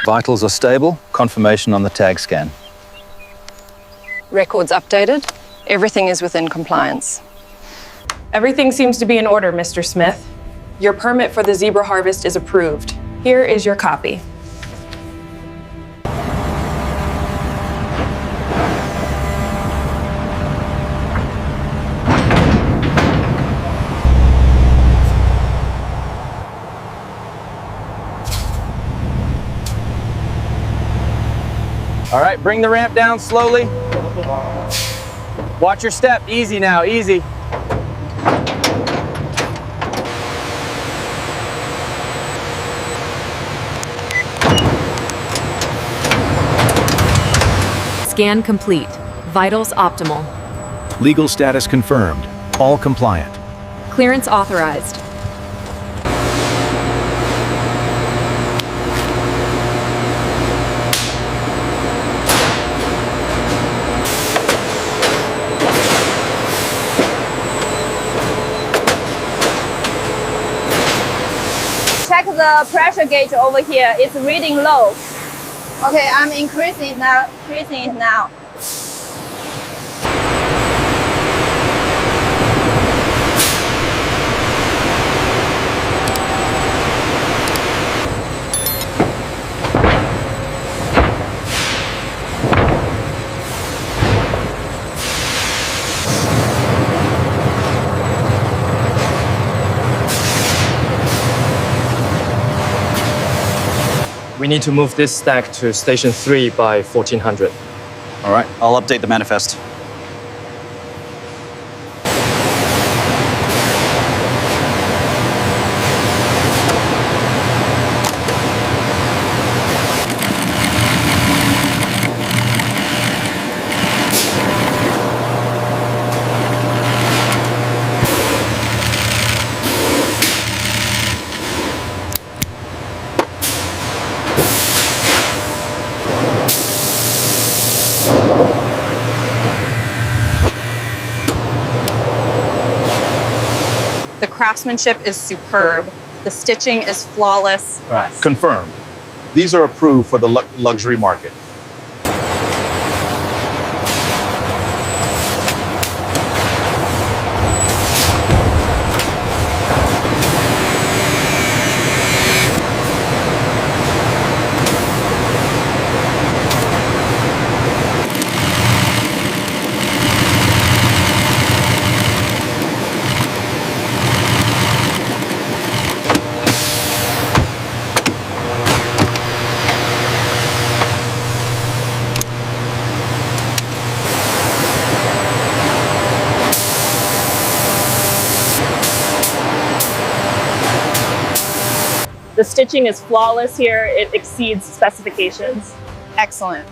Vitals are stable. Confirmation on the tag scan. Records updated. Everything is within compliance. Everything seems to be in order, Mr. Smith. Your permit for the zebra harvest is approved. Here is your copy. All right, bring the ramp down slowly. Watch your step. Easy now, easy. Scan complete. Vitals optimal. Legal status confirmed. All compliant. Clearance authorized. Check the pressure gauge over here. It's reading low. Okay, I'm increasing it now. We need to move this stack to station 3 by 1400. All right, I'll update the manifest. The craftsmanship is superb. The stitching is flawless. Right. Confirmed. These are approved for the luxury market. The stitching is flawless here. It exceeds specifications. Excellent.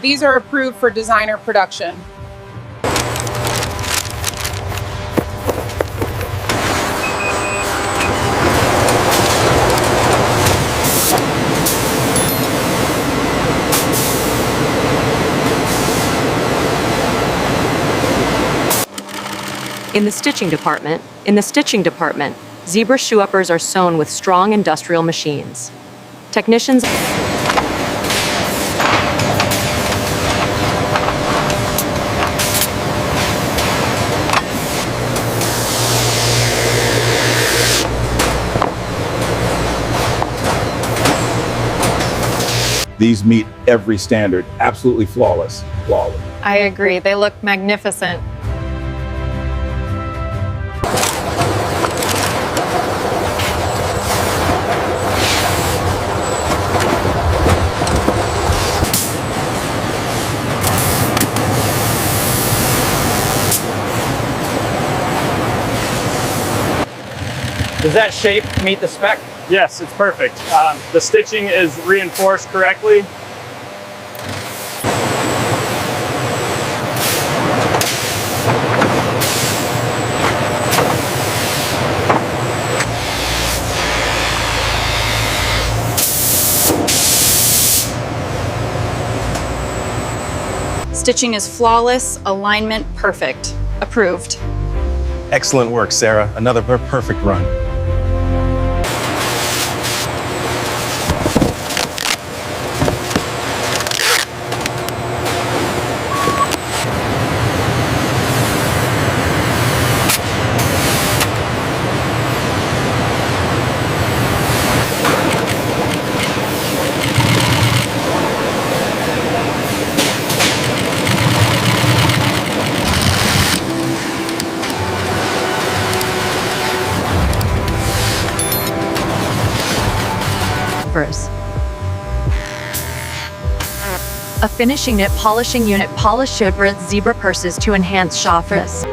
These are approved for designer production. In the stitching department, zebra shoe uppers are sewn with strong industrial machines. Technicians These meet every standard. Absolutely flawless. Flawless. I agree. They look magnificent. Does that shape meet the spec? Yes, it's perfect. The stitching is reinforced correctly. Stitching is flawless, alignment perfect. Approved. Excellent work, Sarah. Another perfect run. shoeppers. A finishing knit polishing unit polished zebra purses to enhance shoppers.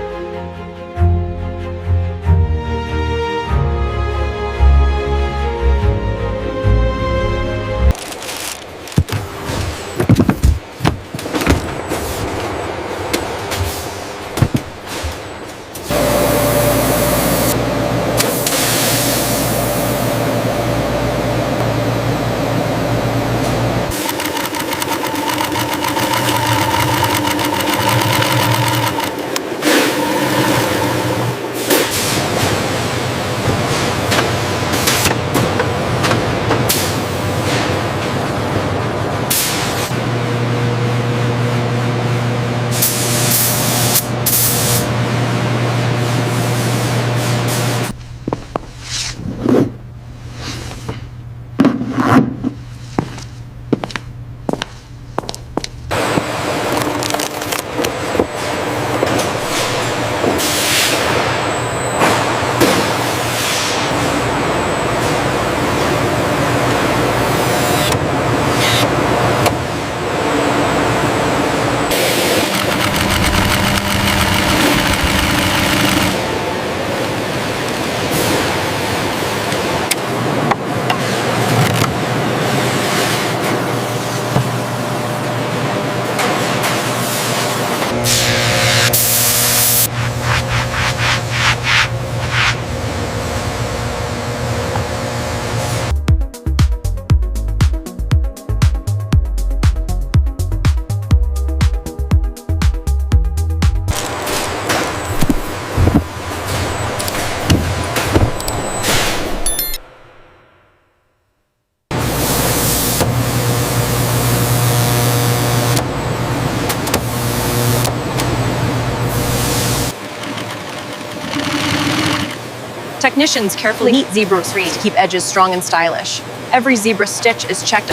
Technicians carefully heat zebra trees to keep edges strong and stylish. Every zebra stitch is checked.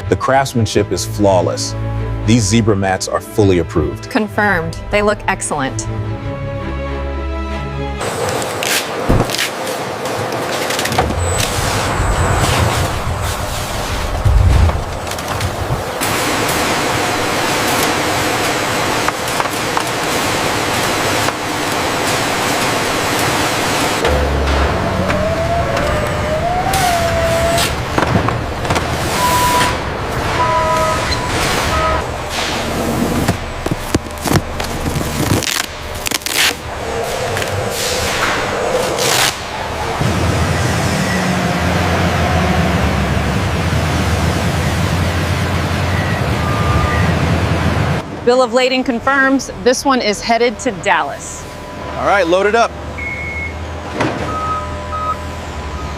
The craftsmanship is flawless. These zebra mats are fully approved. Confirmed. They look excellent. Bill of lading confirms this one is headed to Dallas. All right, load it up.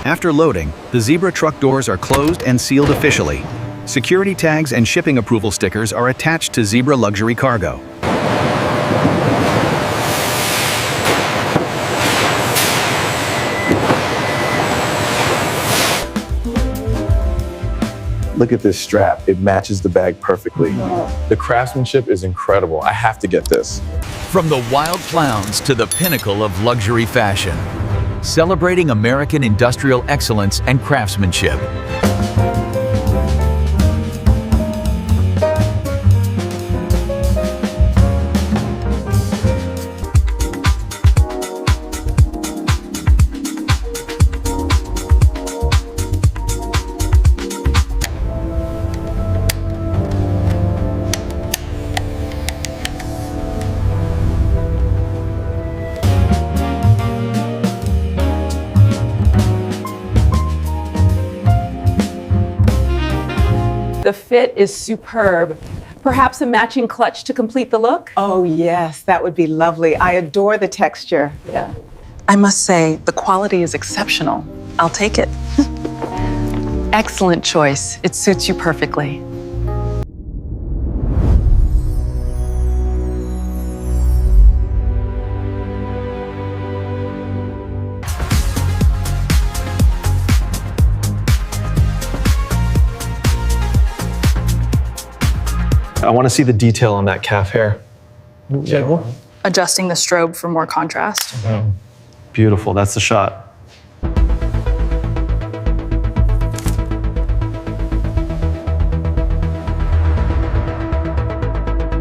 After loading, the Zebra truck doors are closed and sealed officially. Security tags and shipping approval stickers are attached to Zebra Luxury Cargo. Look at this strap. It matches the bag perfectly. The craftsmanship is incredible. I have to get this. From the wild clowns to the pinnacle of luxury fashion, celebrating American industrial excellence and craftsmanship. The fit is superb. Perhaps a matching clutch to complete the look? Oh yes, that would be lovely. I adore the texture. Yeah. I must say, the quality is exceptional. I'll take it. Excellent choice. It suits you perfectly. want to see the detail on that calf hair. Adjusting the strobe for more contrast. Beautiful, that's the shot.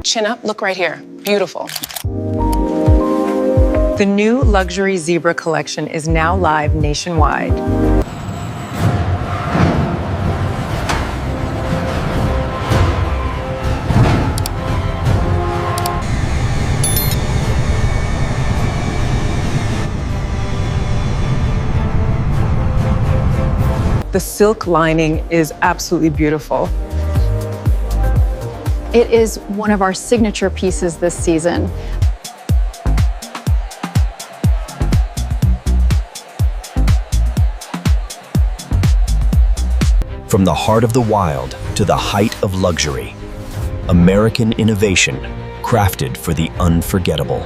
Chin up, look right here. Beautiful. The new luxury zebra collection is now live nationwide. The silk lining is absolutely beautiful. It is one of our signature pieces this season. From the heart of the wild to the height of luxury, American innovation crafted for the unforgettable.